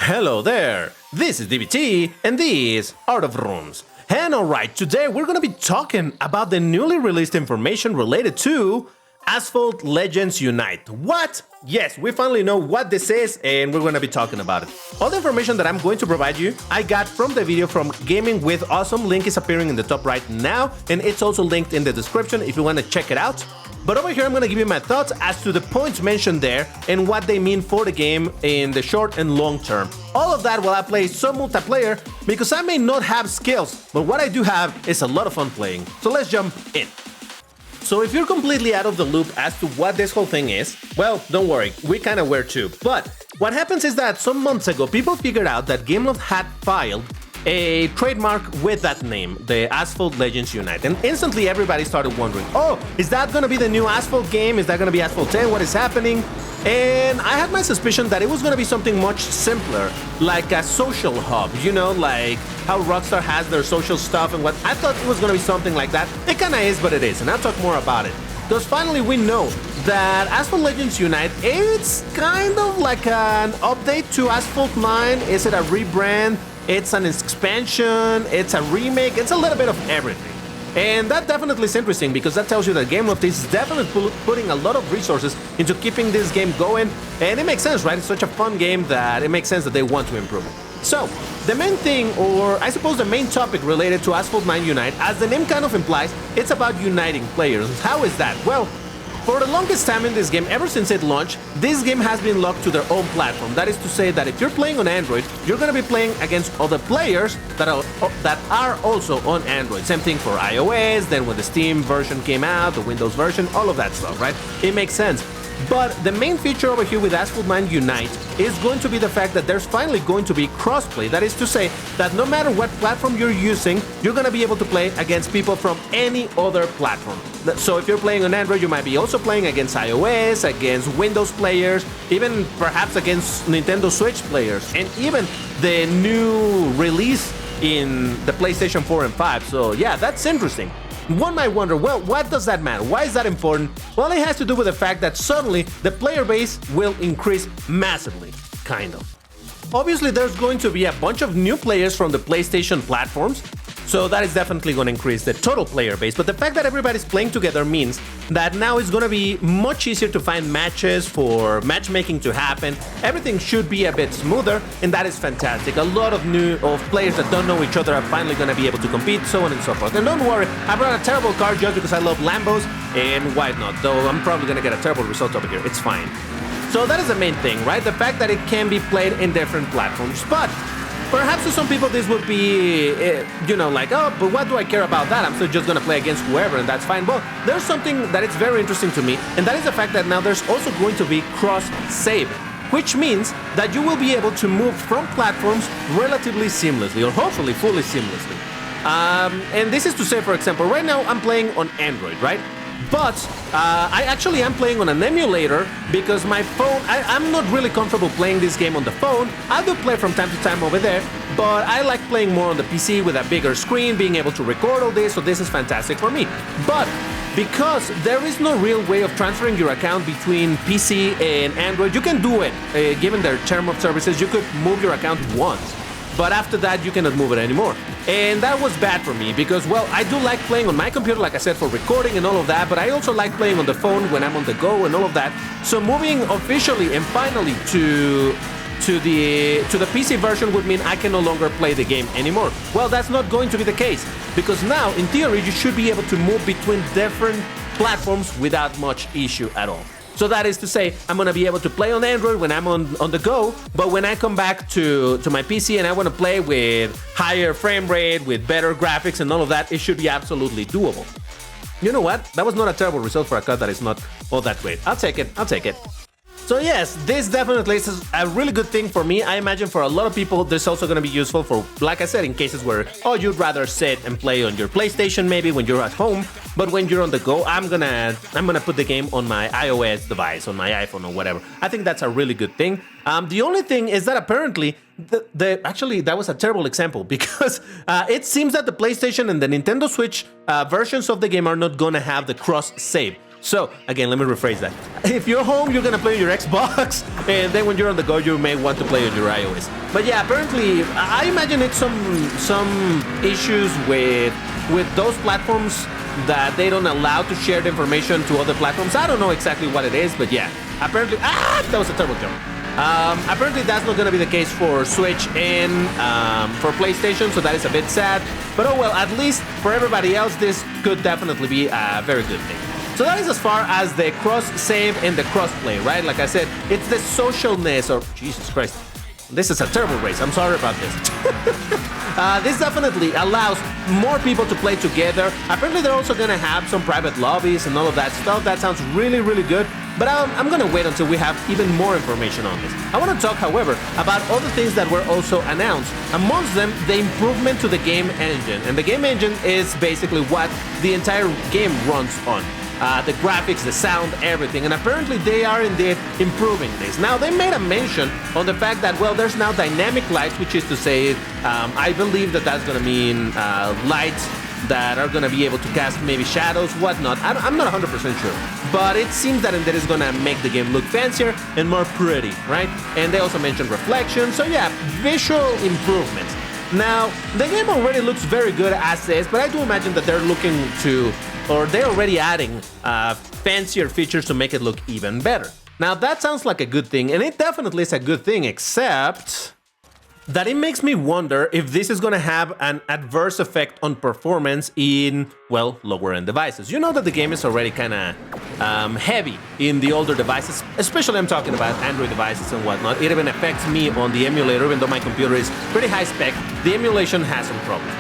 Hello there, this is DBT and this Art of Runes. And alright, today we're gonna be talking about the newly released information related to Asphalt Legends Unite. What? Yes, we finally know what this is and we're gonna be talking about it. All the information that I'm going to provide you, I got from the video from GamingWithAwesome. Link is appearing in the top right now and it's also linked in the description if you wanna check it out. But over here I'm gonna give you my thoughts as to the points mentioned there and what they mean for the game in the short and long term. All of that while I play some multiplayer because I may not have skills, but what I do have is a lot of fun playing. So let's jump in. So if you're completely out of the loop as to what this whole thing is, well, don't worry, we kinda were too. But what happens is that some months ago, people figured out that Gameloft had filed a trademark with that name, the Asphalt Legends Unite. And instantly everybody started wondering, oh, is that gonna be the new Asphalt game? Is that gonna be Asphalt 10? What is happening? And I had my suspicion that it was gonna be something much simpler, like a social hub, you know, like how Rockstar has their social stuff and what. I thought it was gonna be something like that. It kinda is, but it is, and I'll talk more about it. Because finally we know that Asphalt Legends Unite, it's kind of like an update to Asphalt 9. Is it a rebrand? It's an expansion, it's a remake, it's a little bit of everything. And that definitely is interesting because that tells you that Gameloft is definitely putting a lot of resources into keeping this game going. And it makes sense, right? It's such a fun game that it makes sense that they want to improve it. So, the main thing, or I suppose the main topic related to Asphalt 9 Unite, as the name kind of implies, it's about uniting players. How is that? Well, for the longest time in this game, ever since it launched, this game has been locked to their own platform. That is to say that if you're playing on Android, you're going to be playing against other players that are also on Android. Same thing for iOS, then when the Steam version came out, the Windows version, all of that stuff, right? It makes sense. But the main feature over here with Asphalt 9 Unite is going to be the fact that there's finally going to be crossplay. That is to say that no matter what platform you're using, you're going to be able to play against people from any other platform. So if you're playing on Android, you might be also playing against iOS, against Windows players, even perhaps against Nintendo Switch players, and even the new release in the PlayStation 4 and 5. So yeah, that's interesting. One might wonder, well, what does that matter? Why is that important? Well, it has to do with the fact that suddenly the player base will increase massively, kind of. Obviously, there's going to be a bunch of new players from the PlayStation platforms, so that is definitely going to increase the total player base. But the fact that everybody's playing together means that now it's going to be much easier to find matches, for matchmaking to happen. Everything should be a bit smoother, and that is fantastic. A lot of players that don't know each other are finally going to be able to compete, so on and so forth. And don't worry, I brought a terrible card just because I love Lambos, and why not? Though I'm probably going to get a terrible result over here. It's fine. So that is the main thing, right? The fact that it can be played in different platforms. But perhaps to some people this would be, you know, like, oh, but what do I care about that? I'm still just gonna play against whoever and that's fine. Well, there's something that is very interesting to me, and that is the fact that now there's also going to be cross-save, which means that you will be able to move from platforms relatively seamlessly, or hopefully fully seamlessly. And this is to say, for example, right now I'm playing on Android, right? But I actually am playing on an emulator because my phone, I'm not really comfortable playing this game on the phone. I do play from time to time over there, but I like playing more on the PC with a bigger screen, being able to record all this, so this is fantastic for me. But because there is no real way of transferring your account between PC and Android, you can do it. Given their term of services, you could move your account once. But after that, you cannot move it anymore. And that was bad for me because, well, I do like playing on my computer, like I said, for recording and all of that, but I also like playing on the phone when I'm on the go and all of that. So moving officially and finally to the PC version would mean I can no longer play the game anymore. Well, that's not going to be the case because now, in theory, you should be able to move between different platforms without much issue at all. So that is to say, I'm going to be able to play on Android when I'm on the go, but when I come back to my PC and I want to play with higher frame rate, with better graphics and all of that, it should be absolutely doable. You know what? That was not a terrible result for a card that is not all that great. I'll take it. I'll take it. So yes, this definitely is a really good thing for me. I imagine for a lot of people, this is also going to be useful for, like I said, in cases where, oh, you'd rather sit and play on your PlayStation maybe when you're at home, but when you're on the go, I'm gonna put the game on my iOS device, on my iPhone or whatever. I think that's a really good thing. The only thing is that apparently, actually that was a terrible example because it seems that the PlayStation and the Nintendo Switch versions of the game are not gonna have the cross-save. So, again, let me rephrase that. If you're home, you're gonna play on your Xbox, and then when you're on the go, you may want to play on your iOS. But yeah, apparently, I imagine it's some issues with those platforms that they don't allow to share the information to other platforms. I don't know exactly what it is, but yeah, apparently, that was a terrible joke. Apparently that's not going to be the case for Switch and for PlayStation, so that is a bit sad. But oh well, at least for everybody else, this could definitely be a very good thing. So that is as far as the cross-save and the cross-play, right? Like I said, it's the socialness of... Jesus Christ. This is a terrible race. I'm sorry about this. This definitely allows more people to play together. Apparently they're also going to have some private lobbies and all of that stuff. That sounds really, really good. But I'm going to wait until we have even more information on this. I want to talk, however, about other things that were also announced. Amongst them, the improvement to the game engine. And the game engine is basically what the entire game runs on. The graphics, the sound, everything. And apparently they are indeed improving this. Now, they made a mention on the fact that, well, there's now dynamic lights, which is to say, I believe that that's going to mean lights that are going to be able to cast maybe shadows, whatnot. I'm not 100% sure. But it seems that that is going to make the game look fancier and more pretty, right? And they also mentioned reflection. So yeah, visual improvements. Now, the game already looks very good as is, but I do imagine that they're looking to... or they're already adding fancier features to make it look even better. Now that sounds like a good thing, and it definitely is a good thing, except that it makes me wonder if this is going to have an adverse effect on performance in, well, lower-end devices. You know that the game is already kind of heavy in the older devices, especially I'm talking about Android devices and whatnot. It even affects me on the emulator, even though my computer is pretty high spec, the emulation has some problems.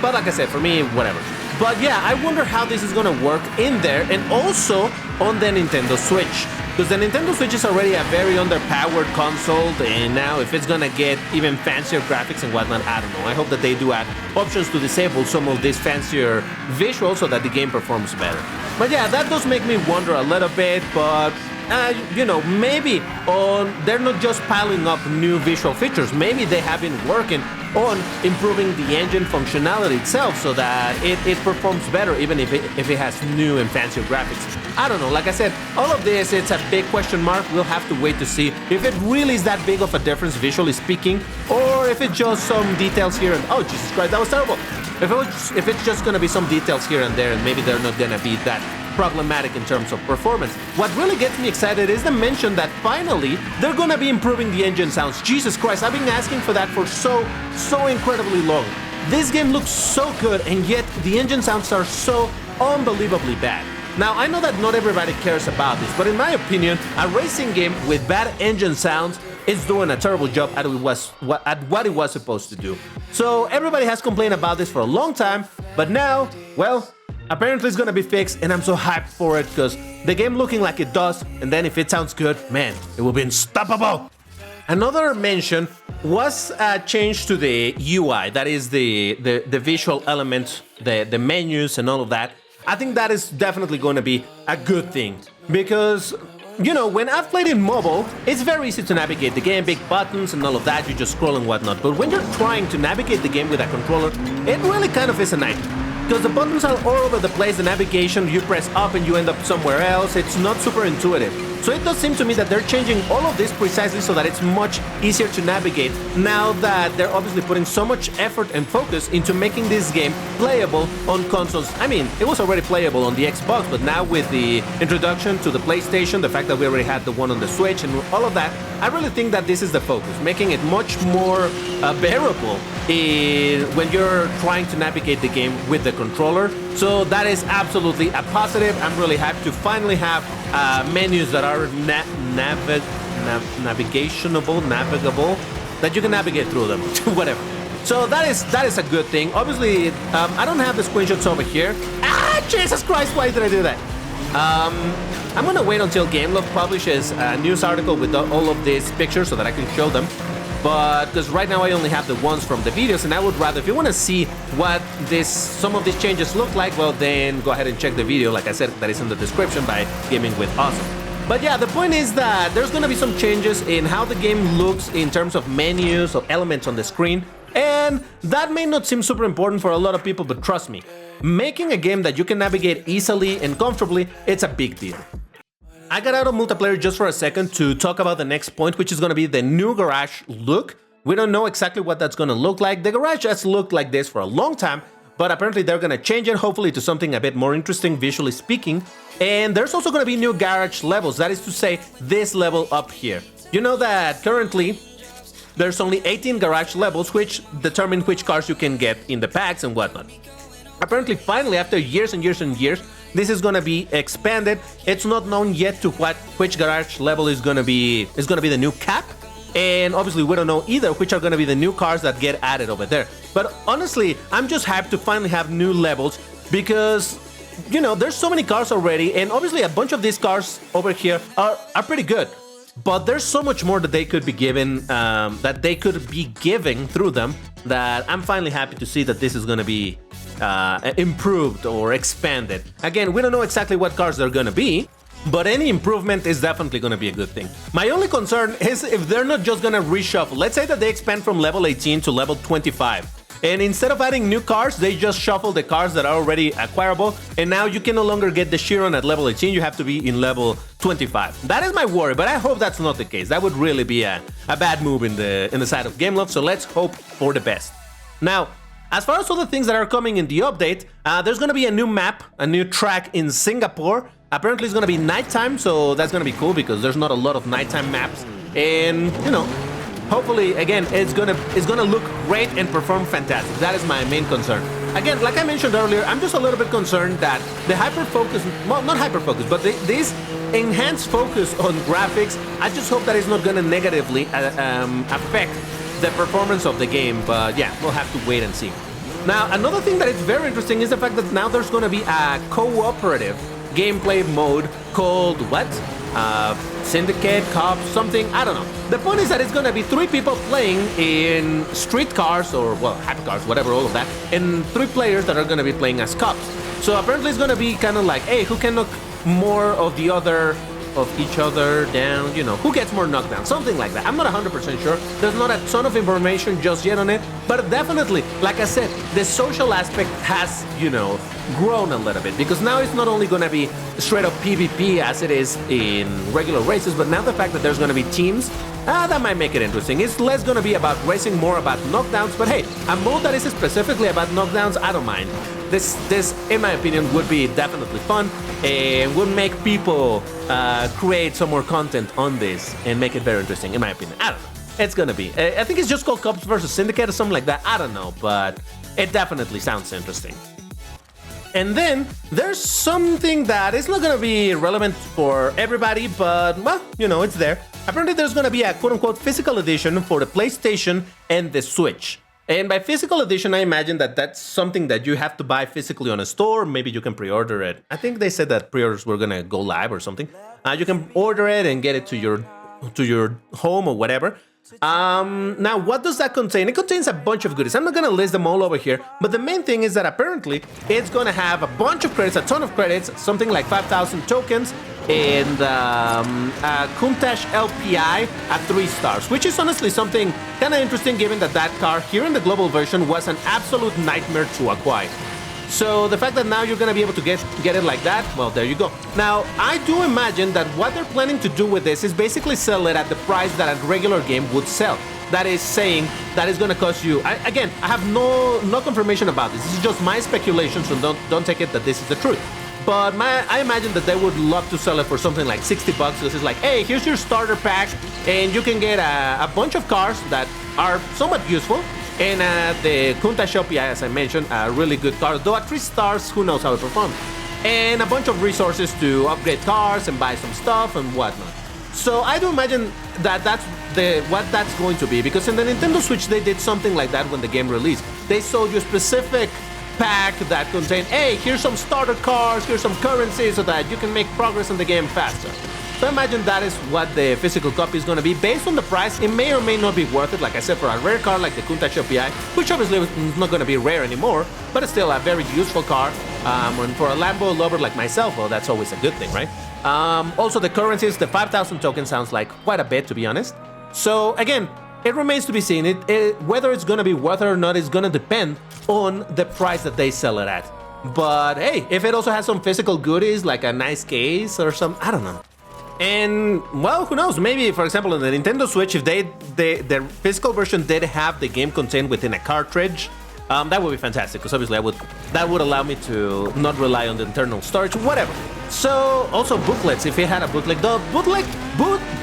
But like I said, for me, whatever. But yeah, I wonder how this is going to work in there and also on the Nintendo Switch. Because the Nintendo Switch is already a very underpowered console, and now if it's going to get even fancier graphics and whatnot, I don't know. I hope that they do add options to disable some of these fancier visuals so that the game performs better. But yeah, that does make me wonder a little bit, but... you know, maybe they're not just piling up new visual features. Maybe they have been working on improving the engine functionality itself so that it performs better, even if it has new and fancier graphics. I don't know. Like I said, all of this, it's a big question mark. We'll have to wait to see if it really is that big of a difference visually speaking, or if it's just some details here and... Oh, Jesus Christ, that was terrible. If it's just going to be some details here and there, and maybe they're not going to be that problematic in terms of performance. What really gets me excited is the mention that finally they're gonna be improving the engine sounds. Jesus Christ, I've been asking for that for so incredibly long. This game looks so good, and yet the engine sounds are so unbelievably bad. Now, I know that not everybody cares about this, but in my opinion, a racing game with bad engine sounds is doing a terrible job at what it was supposed to do. So everybody has complained about this for a long time, but now, well, apparently it's gonna be fixed, and I'm so hyped for it because the game looking like it does, and then if it sounds good, man, it will be unstoppable. Another mention was a change to the UI, that is the visual elements, the menus and all of that. I think that is definitely going to be a good thing because, you know, when I've played in mobile, it's very easy to navigate the game, big buttons and all of that, you just scroll and whatnot. But when you're trying to navigate the game with a controller, it really kind of is a nightmare. Because the buttons are all over the place, the navigation, you press up and you end up somewhere else, it's not super intuitive. So it does seem to me that they're changing all of this precisely so that it's much easier to navigate now that they're obviously putting so much effort and focus into making this game playable on consoles. I mean, it was already playable on the Xbox, but now with the introduction to the PlayStation, the fact that we already had the one on the Switch and all of that, I really think that this is the focus, making it much more bearable when you're trying to navigate the game with the controller. So that is absolutely a positive. I'm really happy to finally have menus that are navigable, that you can navigate through them, whatever. So that is a good thing. Obviously, I don't have the screenshots over here. Ah, Jesus Christ, why did I do that? I'm gonna wait until Gameloft publishes a news article with all of these pictures so that I can show them. But because right now I only have the ones from the videos, and I would rather, if you want to see what some of these changes look like, well then go ahead and check the video, like I said, that is in the description by GamingWithAwesome. But yeah, the point is that there's going to be some changes in how the game looks in terms of menus or elements on the screen. And that may not seem super important for a lot of people, but trust me, making a game that you can navigate easily and comfortably, it's a big deal. I got out of multiplayer just for a second to talk about the next point, which is going to be the new garage look. We don't know exactly what that's going to look like. The garage has looked like this for a long time, but apparently they're going to change it, hopefully to something a bit more interesting, visually speaking. And there's also going to be new garage levels, that is to say, this level up here. You know that currently there's only 18 garage levels, which determine which cars you can get in the packs and whatnot. Apparently, finally, after years and years and years, this is gonna be expanded. It's not known yet to which garage level is gonna be the new cap, and obviously we don't know either which are gonna be the new cars that get added over there. But honestly, I'm just hyped to finally have new levels because, you know, there's so many cars already, and obviously a bunch of these cars over here are pretty good. But there's so much more that they could be given, through them, that I'm finally happy to see that this is going to be improved or expanded. Again, we don't know exactly what cars they're going to be, but any improvement is definitely going to be a good thing. My only concern is if they're not just going to reshuffle. Let's say that they expand from level 18 to level 25. And instead of adding new cars, they just shuffle the cars that are already acquirable, and now you can no longer get the Chiron at level 18, you have to be in level 25. That is my worry, but I hope that's not the case. That would really be a bad move in the side of Gameloft, so let's hope for the best. Now, as far as other things that are coming in the update, there's going to be a new map, a new track in Singapore. Apparently it's going to be nighttime, so that's going to be cool because there's not a lot of nighttime maps, and, you know, hopefully, again, it's gonna look great and perform fantastic. That is my main concern. Again, like I mentioned earlier, I'm just a little bit concerned that the hyper-focus, well, not hyper-focus, but this enhanced focus on graphics, I just hope that it's not gonna negatively affect the performance of the game, but yeah, we'll have to wait and see. Now, another thing that is very interesting is the fact that now there's gonna be a cooperative gameplay mode called what? Syndicate, Cops, something, I don't know. The point is that it's gonna be 3 people playing in street cars or, well, hypercars, whatever, all of that, and 3 players that are gonna be playing as cops. So apparently it's gonna be kind of like, hey, who can knock more of each other down, you know, who gets more knockdown, something like that. I'm not 100% sure. There's not a ton of information just yet on it, but definitely, like I said, the social aspect has, you know, grown a little bit, because now it's not only going to be straight up PvP as it is in regular races, but now the fact that there's going to be teams, that might make it interesting. It's less going to be about racing, more about knockdowns, but hey, a mode that is specifically about knockdowns, I don't mind. This, in my opinion, would be definitely fun and would make people create some more content on this and make it very interesting, in my opinion. I don't know. It's gonna be. I think it's just called Cops versus Syndicate or something like that. I don't know, but it definitely sounds interesting. And then there's something that is not gonna be relevant for everybody, but, well, you know, it's there. Apparently there's gonna be a quote-unquote physical edition for the PlayStation and the Switch. And by physical edition, I imagine that that's something that you have to buy physically on a store. Maybe you can pre-order it. I think they said that pre-orders were gonna go live or something. You can order it and get it to your home or whatever. Now, what does that contain? It contains a bunch of goodies. I'm not gonna list them all over here, but the main thing is that apparently it's gonna have a bunch of credits, a ton of credits, something like 5,000 tokens, and a Countach LPI at 3 stars, which is honestly something kind of interesting given that that car here in the global version was an absolute nightmare to acquire. So the fact that now you're going to be able to get it like that, well, there you go. Now, I do imagine that what they're planning to do with this is basically sell it at the price that a regular game would sell. That is saying that it's going to cost you... Again, I have no confirmation about this. This is just my speculation, so don't take it that this is the truth. But I imagine that they would love to sell it for something like 60 bucks. This is like, hey, here's your starter pack, and you can get a bunch of cars that are somewhat useful. And the Countach LPI, as I mentioned, a really good car, though at 3 stars, who knows how it performs. And a bunch of resources to upgrade cars and buy some stuff and whatnot. So I do imagine that that's what that's going to be, because in the Nintendo Switch they did something like that when the game released. They sold you a specific pack that contained, hey, here's some starter cars, here's some currency so that you can make progress in the game faster. So I imagine that is what the physical copy is going to be. Based on the price, it may or may not be worth it. Like I said, for a rare car like the Countach LPI, which obviously is not going to be rare anymore, but it's still a very useful car. And for a Lambo lover like myself, well, that's always a good thing, right? Also, the currencies, the 5,000 tokens sounds like quite a bit, to be honest. So again, it remains to be seen. Whether it's gonna be worth it or not is gonna depend on the price that they sell it at. But hey, if it also has some physical goodies like a nice case or some, I don't know. And well, who knows? Maybe, for example, on the Nintendo Switch, if their physical version did have the game contained within a cartridge, that would be fantastic. Because obviously, that would allow me to not rely on the internal storage, whatever. So also booklets. If it had a booklet, the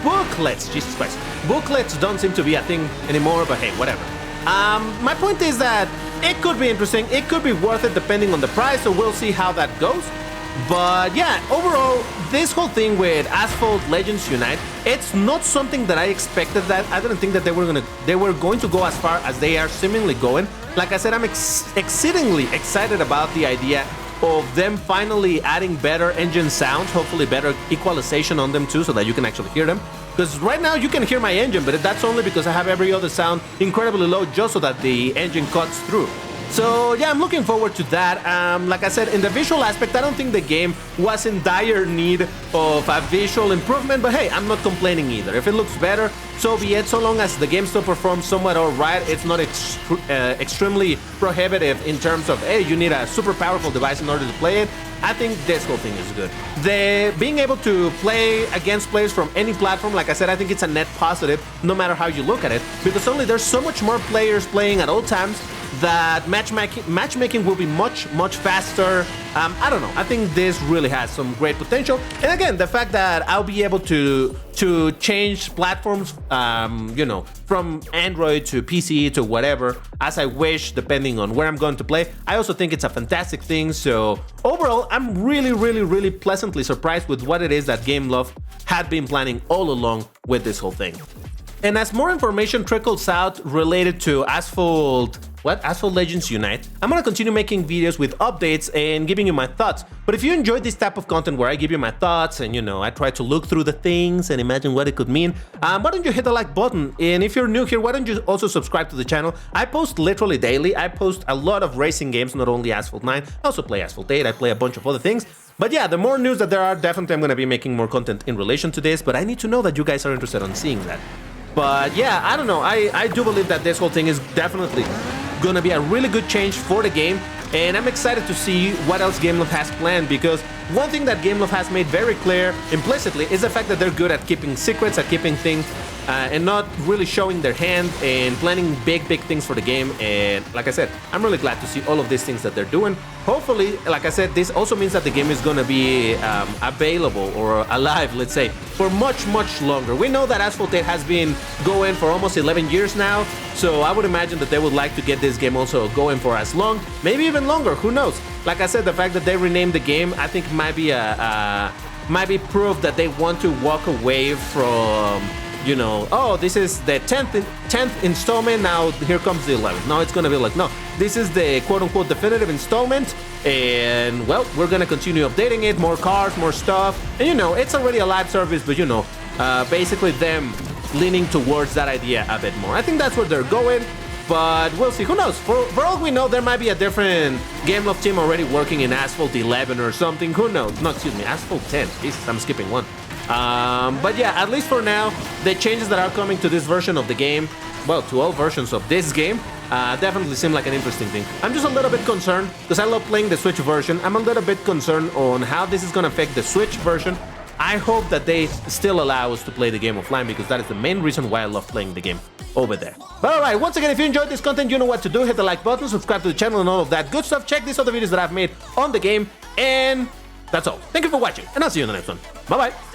booklets, Jesus Christ, booklets don't seem to be a thing anymore. But hey, whatever. My point is that it could be interesting. It could be worth it depending on the price. So we'll see how that goes. But yeah, overall, this whole thing with Asphalt Legends Unite, it's not something that I expected. That I didn't think that they were going to go as far as they are seemingly going. Like I said, I'm exceedingly excited about the idea of them finally adding better engine sounds, hopefully better equalization on them too, so that you can actually hear them. Because right now you can hear my engine, but that's only because I have every other sound incredibly low just so that the engine cuts through. So yeah, I'm looking forward to that. Like I said, in the visual aspect, I don't think the game was in dire need of a visual improvement, but hey, I'm not complaining either. If it looks better, so be it. So long as the game still performs somewhat alright, it's not extremely prohibitive in terms of, hey, you need a super powerful device in order to play it. I think this whole thing is good. Being able to play against players from any platform, like I said, I think it's a net positive, no matter how you look at it, because suddenly there's so much more players playing at all times that matchmaking will be much faster. I don't know. I think this really has some great potential. And again, the fact that I'll be able to change platforms, you know, from Android to PC to whatever as I wish, depending on where I'm going to play. I also think it's a fantastic thing. So overall, I'm really pleasantly surprised with what it is that GameLoft had been planning all along with this whole thing. And as more information trickles out related to Asphalt Legends Unite, I'm gonna continue making videos with updates and giving you my thoughts. But if you enjoyed this type of content where I give you my thoughts and, you know, I try to look through the things and imagine what it could mean, why don't you hit the like button? And if you're new here, why don't you also subscribe to the channel? I post literally daily. I post a lot of racing games, not only Asphalt 9. I also play Asphalt 8. I play a bunch of other things. But yeah, the more news that there are, definitely I'm gonna be making more content in relation to this, but I need to know that you guys are interested in seeing that. But yeah, I don't know, I do believe that this whole thing is definitely gonna be a really good change for the game, and I'm excited to see what else GameLoft has planned, because one thing that GameLoft has made very clear implicitly is the fact that they're good at keeping secrets, at keeping things, and not really showing their hand and planning big things for the game. And like I said, I'm really glad to see all of these things that they're doing. Hopefully, like I said, this also means that the game is gonna be available or alive, let's say, for much longer. We know that Asphalt 8 has been going for almost 11 years now, so I would imagine that they would like to get this game also going for as long, maybe even longer, who knows. Like I said, the fact that they renamed the game, I think might be proof that they want to walk away from, you know, oh, this is the 10th installment, now here comes the 11th. No, it's gonna be like, no, this is the quote-unquote definitive installment, and well, we're gonna continue updating it, more cars, more stuff, and you know, it's already a live service, but you know, basically them leaning towards that idea a bit more. I think that's where they're going, but we'll see. Who knows? For all we know, there might be a different GameLoft team already working in Asphalt 11 or something. Who knows? No, excuse me, Asphalt 10. Jesus, I'm skipping one. But yeah, at least for now, the changes that are coming to this version of the game, well, to all versions of this game, definitely seem like an interesting thing. I'm just a little bit concerned, because I love playing the Switch version. I'm a little bit concerned on how this is going to affect the Switch version. I hope that they still allow us to play the game offline, because that is the main reason why I love playing the game over there. But alright, once again, if you enjoyed this content, you know what to do. Hit the like button, subscribe to the channel and all of that good stuff. Check these other videos that I've made on the game, and that's all. Thank you for watching, and I'll see you in the next one. Bye-bye.